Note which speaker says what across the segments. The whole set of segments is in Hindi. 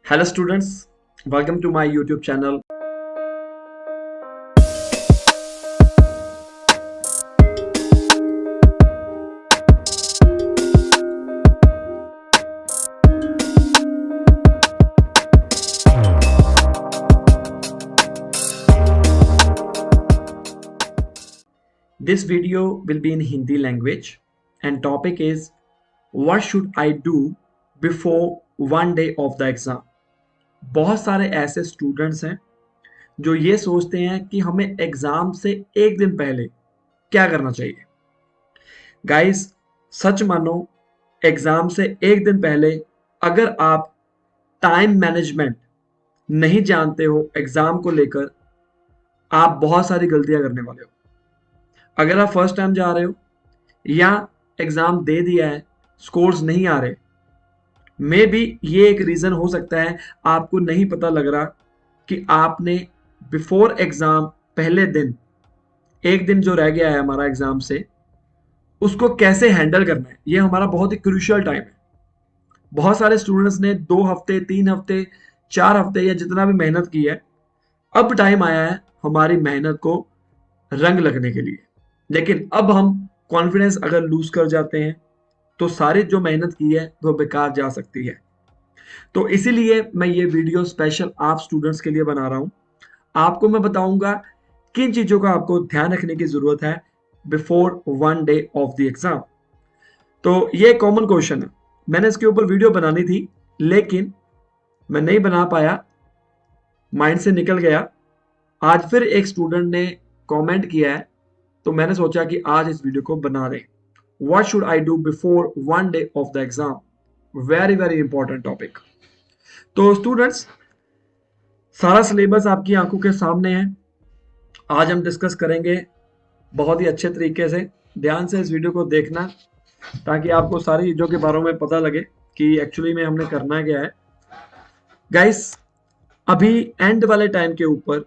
Speaker 1: Hello students, welcome to my YouTube channel. This video will be in Hindi language and topic is what should I do before one day of the exam. बहुत सारे ऐसे स्टूडेंट्स हैं जो ये सोचते हैं कि हमें एग्जाम से एक दिन पहले क्या करना चाहिए। गाइस, सच मानो, एग्जाम से एक दिन पहले अगर आप टाइम मैनेजमेंट नहीं जानते हो एग्जाम को लेकर, आप बहुत सारी गलतियां करने वाले हो। अगर आप फर्स्ट टाइम जा रहे हो या एग्जाम दे दिया है, स्कोर्स नहीं आ रहे, मे बी ये एक रीजन हो सकता है आपको नहीं पता लग रहा कि आपने बिफोर एग्जाम पहले दिन, एक दिन जो रह गया है हमारा एग्जाम से, उसको कैसे हैंडल करना है। ये हमारा बहुत ही क्रूशियल टाइम है। बहुत सारे स्टूडेंट्स ने 2 हफ्ते, 3 हफ्ते, 4 हफ्ते या जितना भी मेहनत की है, अब टाइम आया है हमारी मेहनत को रंग लगने के लिए। लेकिन अब हम कॉन्फिडेंस अगर लूज कर जाते हैं तो सारी जो मेहनत की है वो बेकार जा सकती है। तो इसीलिए मैं ये वीडियो स्पेशल आप स्टूडेंट्स के लिए बना रहा हूं। आपको मैं बताऊंगा किन चीजों का आपको ध्यान रखने की जरूरत है before one day of the exam. तो ये कॉमन क्वेश्चन है, मैंने इसके ऊपर वीडियो बनानी थी लेकिन मैं नहीं बना पाया, माइंड से निकल गया। आज फिर एक स्टूडेंट ने कमेंट किया है तो मैंने सोचा कि आज इस वीडियो को बना दें। What should I do before one day of the exam? Very important topic. तो स्टूडेंट्स, सारा सिलेबस आपकी आंखों के सामने है। आज हम डिस्कस करेंगे बहुत ही अच्छे तरीके से। ध्यान से इस वीडियो को देखना ताकि आपको सारी चीजों के बारे में पता लगे कि एक्चुअली में हमने करना क्या है। गाइस, अभी एंड वाले टाइम के ऊपर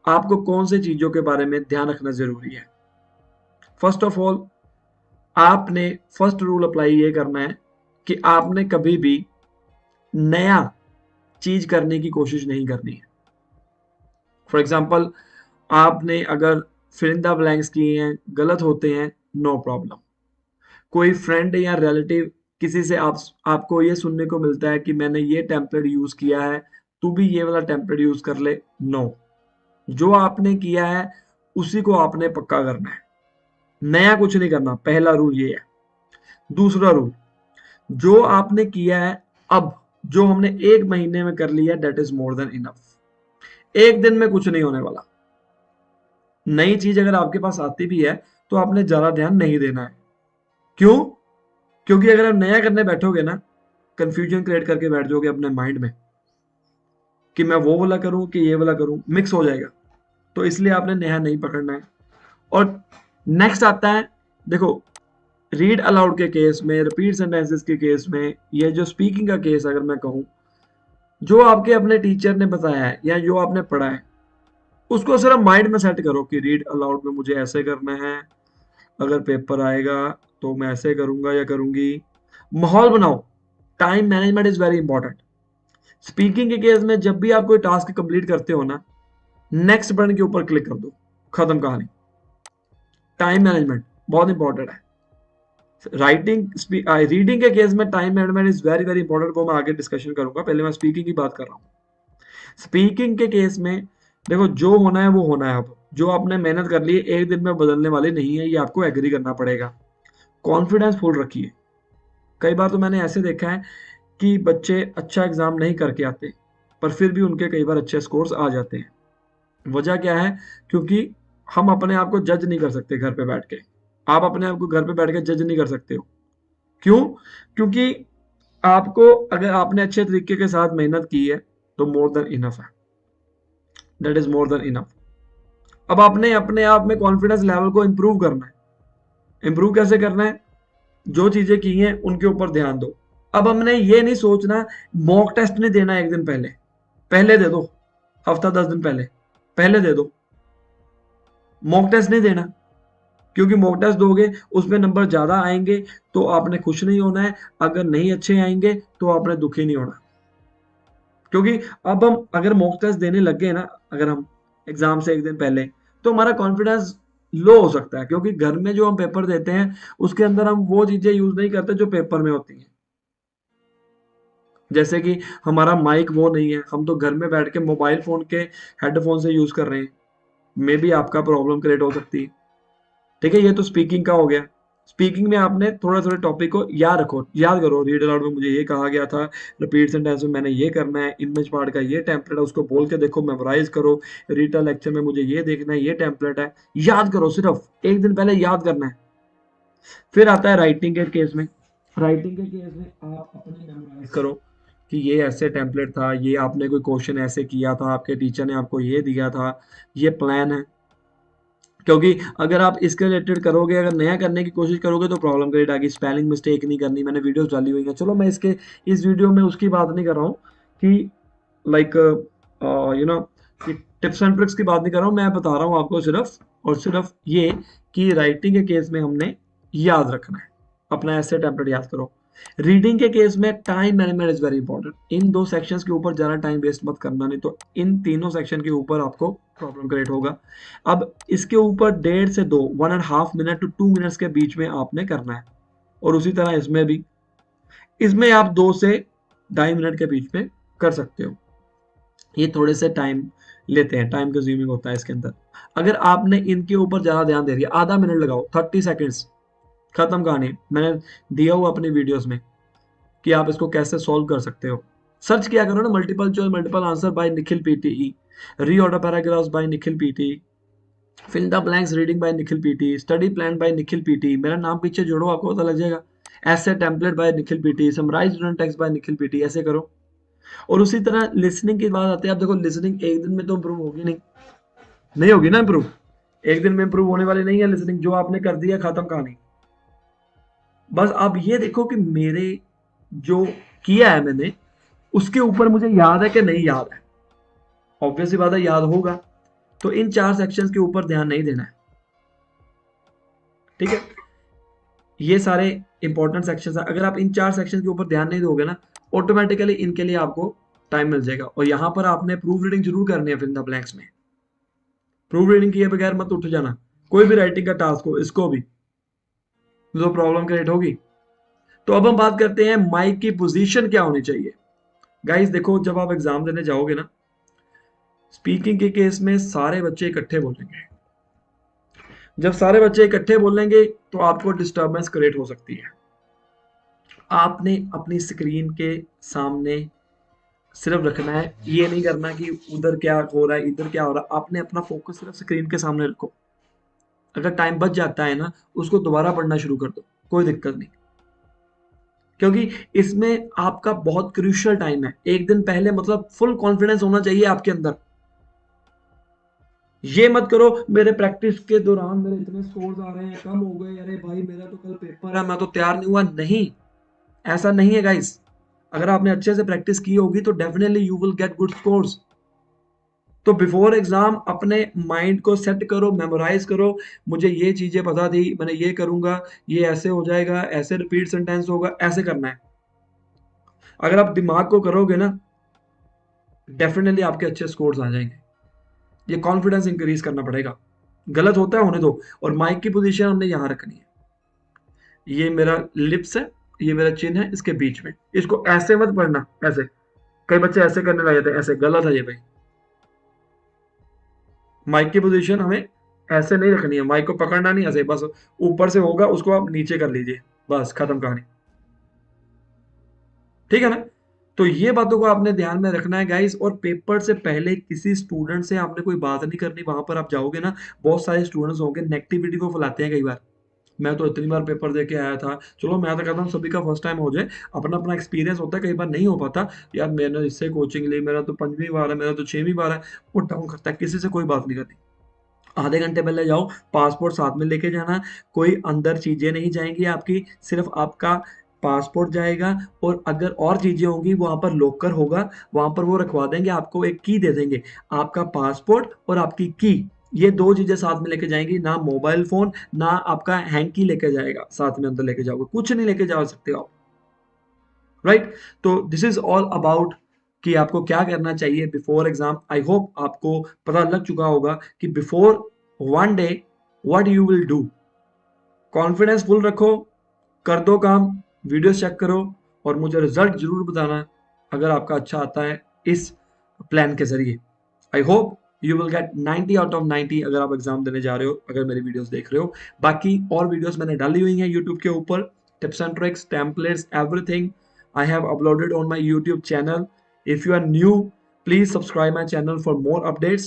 Speaker 1: आपको कौन सी चीजों के बारे में ध्यान रखना जरूरी है। फर्स्ट ऑफ ऑल, आपने फर्स्ट रूल अप्लाई ये करना है कि आपने कभी भी नया चीज करने की कोशिश नहीं करनी है। फॉर एग्जाम्पल, आपने अगर फिल इन द ब्लैंक्स किए हैं, गलत होते हैं, नो प्रॉब्लम। कोई फ्रेंड या रिलेटिव किसी से आपको ये सुनने को मिलता है कि मैंने ये टेम्पलेट यूज किया है, तू भी ये वाला टेम्पलेट यूज कर ले, नो। जो आपने किया है उसी को आपने पक्का करना है, नया कुछ नहीं करना। पहला रूल ये है। दूसरा रूल, जो आपने किया है, अब जो हमने एक महीने में कर लिया, that is more than enough. एक दिन में कुछ नहीं होने वाला। नई चीज अगर आपके पास आती भी है तो आपने ज्यादा ध्यान नहीं देना है। क्यों? क्योंकि अगर आप नया करने बैठोगे ना, कंफ्यूजन क्रिएट करके बैठ जाओगे अपने माइंड में कि मैं वो वाला करूं कि ये वाला करूं, मिक्स हो जाएगा। तो इसलिए आपने नया नहीं पकड़ना है। और नेक्स्ट आता है, देखो, रीड अलाउड के केस में, रिपीट सेंटेंसेस के केस में, ये जो स्पीकिंग का केस अगर मैं कहूं, जो आपके अपने टीचर ने बताया है या जो आपने पढ़ा है उसको सिर्फ माइंड में सेट करो कि रीड अलाउड में मुझे ऐसे करना है, अगर पेपर आएगा तो मैं ऐसे करूंगा या करूंगी। माहौल बनाओ। Time management is very important. Speaking के केस में जब भी आप कोई टास्क कंप्लीट करते हो ना, नेक्स्ट बटन के ऊपर क्लिक कर दो, खत्म कहानी। टाइम मैनेजमेंट बहुत इंपॉर्टेंट है। रीडिंग के केस में time management is very important, वो मैं आगे डिस्कशन करूंगा। पहले मैं स्पीकिंग की बात कर रहा हूँ। स्पीकिंग के केस में देखो, जो होना है वो होना है। अब जो आपने मेहनत कर ली है, एक दिन में बदलने वाली नहीं है, ये आपको एग्री करना पड़ेगा। कॉन्फिडेंस फुल रखिए। कई बार तो मैंने ऐसे देखा है कि बच्चे अच्छा एग्जाम नहीं करके आते पर फिर भी उनके कई बार अच्छे स्कोर्स आ जाते हैं। वजह क्या है? क्योंकि हम अपने आप को जज नहीं कर सकते घर पे बैठ के। आप अपने आप को घर पे बैठ के जज नहीं कर सकते हो। क्यों? क्योंकि आपको, अगर आपने अच्छे तरीके के साथ मेहनत की है तो मोर देन इनफ है। That is more than enough. अब आपने अपने आप में कॉन्फिडेंस लेवल को इंप्रूव करना है। इंप्रूव कैसे करना है? जो चीजें की हैं उनके ऊपर ध्यान दो। अब हमने ये नहीं सोचना मॉक टेस्ट नहीं देना एक दिन पहले, पहले दे दो। हफ्ता 10 दिन पहले पहले दे दो। मॉक टेस्ट नहीं देना, क्योंकि मॉक टेस्ट दोगे उसमें नंबर ज्यादा आएंगे तो आपने खुश नहीं होना है, अगर नहीं अच्छे आएंगे तो आपने दुखी नहीं होना। क्योंकि अब हम अगर मॉक टेस्ट देने लग गए ना, अगर हम एग्जाम से एक दिन पहले, तो हमारा कॉन्फिडेंस लो हो सकता है, क्योंकि घर में जो हम पेपर देते हैं उसके अंदर हम वो चीजें यूज नहीं करते जो पेपर में होती हैं। जैसे कि हमारा माइक वो नहीं है, हम तो घर में बैठ के मोबाइल फोन के हेडफोन से यूज कर रहे हैं, मे भी आपका प्रॉब्लम क्रिएट हो सकती है। ठीक है, ये तो स्पीकिंग का हो गया। स्पीकिंग में आपने थोड़ा थोड़े टॉपिक को याद रखो, याद करो, रीड अलाउड में मुझे ये कहा गया था, रिपीट सेंटेंस में मैंने ये करना है, इमेज पार्ट का ये टेम्पलेट है, उसको बोल के देखो, मेमोराइज करो, रीटा लेक्चर में मुझे ये देखना है, ये टेम्पलेट है, याद करो, सिर्फ एक दिन पहले याद करना है। फिर आता है राइटिंग के केस में। राइटिंग के केस में आप अपने मेमोराइज करो कि ये ऐसे टेम्पलेट था, ये आपने कोई क्वेश्चन ऐसे किया था, आपके टीचर ने आपको ये दिया था, ये प्लान है। क्योंकि अगर आप इसके रिलेटेड करोगे, अगर नया करने की कोशिश करोगे तो प्रॉब्लम क्रिएट आएगी। स्पेलिंग मिस्टेक नहीं करनी, मैंने वीडियोस डाली हुई हैं। चलो मैं इसके इस वीडियो में उसकी बात नहीं कर रहा हूँ कि लाइक यू नो कि टिप्स एंड ट्रिक्स की बात नहीं कर रहा हूँ, मैं बता रहा हूँ आपको सिर्फ और सिर्फ ये कि राइटिंग के केस में हमने याद रखना है, अपना ऐसे टेम्पलेट याद करो। रीडिंग के केस में time management is very important. इन दो सेक्शंस के ऊपर ज्यादा टाइम वेस्ट मत करना, नहीं तो इन तीनों सेक्शन के ऊपर आपको प्रॉब्लम क्रिएट होगा। अब इसके ऊपर 1.5 से 2 1.5 मिनट टू 2 मिनट्स के बीच में आपने करना है, और उसी तरह इसमें भी, इसमें आप 2 से 2.5 मिनट के बीच में कर सकते हो। ये थोड़े से टाइम लेते हैं, टाइम कंज्यूमिंग होता है इसके अंदर। अगर आपने इनके ऊपर ज्यादा ध्यान दे दिया, आधा मिनट लगाओ, 30 सेकेंड्स, खत्म कहानी। मैंने दिया हुआ अपनी वीडियोस में कि आप इसको कैसे सॉल्व कर सकते हो। सर्च किया करो ना, multiple choice multiple answer by Nikhil PTE, reorder paragraphs by Nikhil PTE, fill the blanks reading by Nikhil PT, study plan by Nikhil PT, मेरा नाम पीछे जोड़ो, आपको पता लग जाएगा। ऐसे template by Nikhil PT, summarize student text by Nikhil PT, ऐसे करो। और उसी तरह लिसनिंग की बात आती है। आप देखो, लिसनिंग एक दिन में तो इंप्रूव होगी नहीं, नहीं होगी ना इंप्रूव, एक दिन में इंप्रूव होने वाली नहीं है लिसनिंग। जो आपने कर दिया, खत्म कहानी। बस आप ये देखो कि मेरे जो किया है मैंने, उसके ऊपर मुझे याद है कि नहीं याद है। ऑब्वियसली बात है, याद होगा। तो इन 4 सेक्शंस के ऊपर ध्यान नहीं देना है। ठीक है, ये सारे इंपॉर्टेंट सेक्शंस है। अगर आप इन 4 सेक्शन के ऊपर ध्यान नहीं दोगे ना, ऑटोमेटिकली इनके लिए आपको टाइम मिल जाएगा। और यहाँ पर आपने प्रूफ रीडिंग जरूर करनी है फिल द ब्लैंक्स में। प्रूफ रीडिंग किए बगैर मत उठ जाना, कोई भी राइटिंग का टास्क हो, इसको भी तो प्रॉब्लम क्रिएट होगी। तो अब हम बात करते हैं माइक की पोजीशन क्या होनी चाहिए। गाइस देखो, जब आप एग्जाम देने जाओगे ना, स्पीकिंग के केस में सारे बच्चे इकट्ठे बोलेंगे। जब सारे बच्चे इकट्ठे बोलेंगे तो आपको डिस्टरबेंस क्रिएट हो सकती है। आपने अपनी स्क्रीन के सामने सिर्फ रखना है, ये नहीं करना कि उधर क्या हो रहा है, इधर क्या हो रहा है। आपने अपना फोकस सिर्फ स्क्रीन के सामने रखो। अगर टाइम बच जाता है ना, उसको दोबारा पढ़ना शुरू कर दो, कोई दिक्कत नहीं। क्योंकि इसमें आपका बहुत क्रूशियल टाइम है। एक दिन पहले मतलब फुल कॉन्फिडेंस होना चाहिए आपके अंदर। ये मत करो मेरे प्रैक्टिस के दौरान मेरे इतने स्कोर्स आ रहे हैं, कम हो गए, अरे भाई मेरा तो कल पेपर है, मैं तो तैयार नहीं हुआ। नहीं, ऐसा नहीं है गाइस। अगर आपने अच्छे से प्रैक्टिस की होगी तो definitely you will get good scores. तो बिफोर एग्जाम अपने माइंड को सेट करो, मेमोराइज करो। मुझे ये चीजें पता थी, मैंने ये करूंगा, ये ऐसे हो जाएगा, ऐसे रिपीट सेंटेंस होगा, ऐसे करना है। अगर आप दिमाग को करोगे ना, डेफिनेटली आपके अच्छे स्कोर्स आ जाएंगे। ये कॉन्फिडेंस इंक्रीज करना पड़ेगा। गलत होता है होने दो। और माइक की पोजीशन हमने यहाँ रखनी है। ये मेरा लिप्स है, ये मेरा चिन है, इसके बीच में। इसको ऐसे मत पढ़ना, ऐसे। कई बच्चे ऐसे करने लग जाते हैं, ऐसे गलत है ये भाई। माइक की पोजीशन हमें ऐसे नहीं रखनी है, माइक को पकड़ना नहीं ऐसे, बस ऊपर से होगा, उसको आप नीचे कर लीजिए, बस खत्म कहानी। ठीक है ना। तो ये बातों को आपने ध्यान में रखना है गाइस। और पेपर से पहले किसी स्टूडेंट से आपने कोई बात नहीं करनी। वहां पर आप जाओगे ना, बहुत सारे स्टूडेंट्स होंगे, नेगेटिविटी को फैलाते हैं कई बार। मैं तो इतनी बार पेपर दे के आया था। चलो मैं तो कहता हूँ सभी का फर्स्ट टाइम हो जाए, अपना अपना एक्सपीरियंस होता है, कई बार नहीं हो पाता। यार मैंने इससे कोचिंग ली, मेरा तो 5वीं बार है, मेरा तो 6वीं बार है। वो डाउन करता है, किसी से कोई बात नहीं करनी। आधे घंटे पहले जाओ, पासपोर्ट साथ में लेके जाना। कोई अंदर चीजें नहीं जाएंगी आपकी, सिर्फ आपका पासपोर्ट जाएगा। और अगर और चीजें होंगी, वहां पर लॉकर होगा, वहां पर वो रखवा देंगे, आपको एक की दे देंगे। आपका पासपोर्ट और आपकी की, ये दो चीजें साथ में लेके जाएंगी। ना मोबाइल फोन, ना आपका हैंकी लेके जाएगा साथ में, अंदर लेके जाओगे, कुछ नहीं लेके जा सकते आप। राइट। तो दिस इज ऑल अबाउट कि आपको क्या करना चाहिए बिफोर एग्जाम। आई होप आपको पता लग चुका होगा कि before one day what you will do. Confidence full रखो, कर दो काम, वीडियो चेक करो और मुझे रिजल्ट जरूर बताना अगर आपका अच्छा आता है इस प्लान के जरिए। I hope you will get 90 out of 90 अगर आप एग्जाम देने जा रहे हो, अगर मेरी वीडियोस देख रहे हो। बाकी और वीडियोस मैंने डाली हुई हैं यूट्यूब के ऊपर, tips and tricks, templates, everything I have uploaded on my YouTube channel. If you are new, please subscribe my channel for more updates.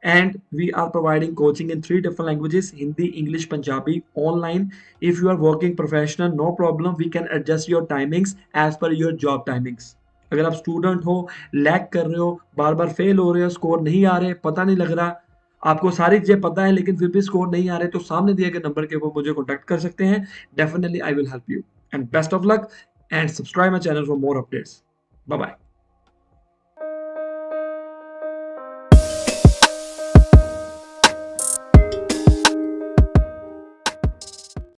Speaker 1: And we are providing coaching in 3 different languages: Hindi, English, Punjabi, online. If you are working professional, no problem, we can adjust your timings as per your job timings. अगर आप स्टूडेंट हो, लैग कर रहे हो, बार बार फेल हो रहे हो, स्कोर नहीं आ रहे, पता नहीं लग रहा, आपको सारी चीजें पता है लेकिन फिर भी स्कोर नहीं आ रहे, तो सामने दिए गए नंबर के ऊपर मुझे कॉन्टैक्ट कर सकते हैं। Definitely I will help you and best of luck and subscribe my channel for more updates. Bye bye.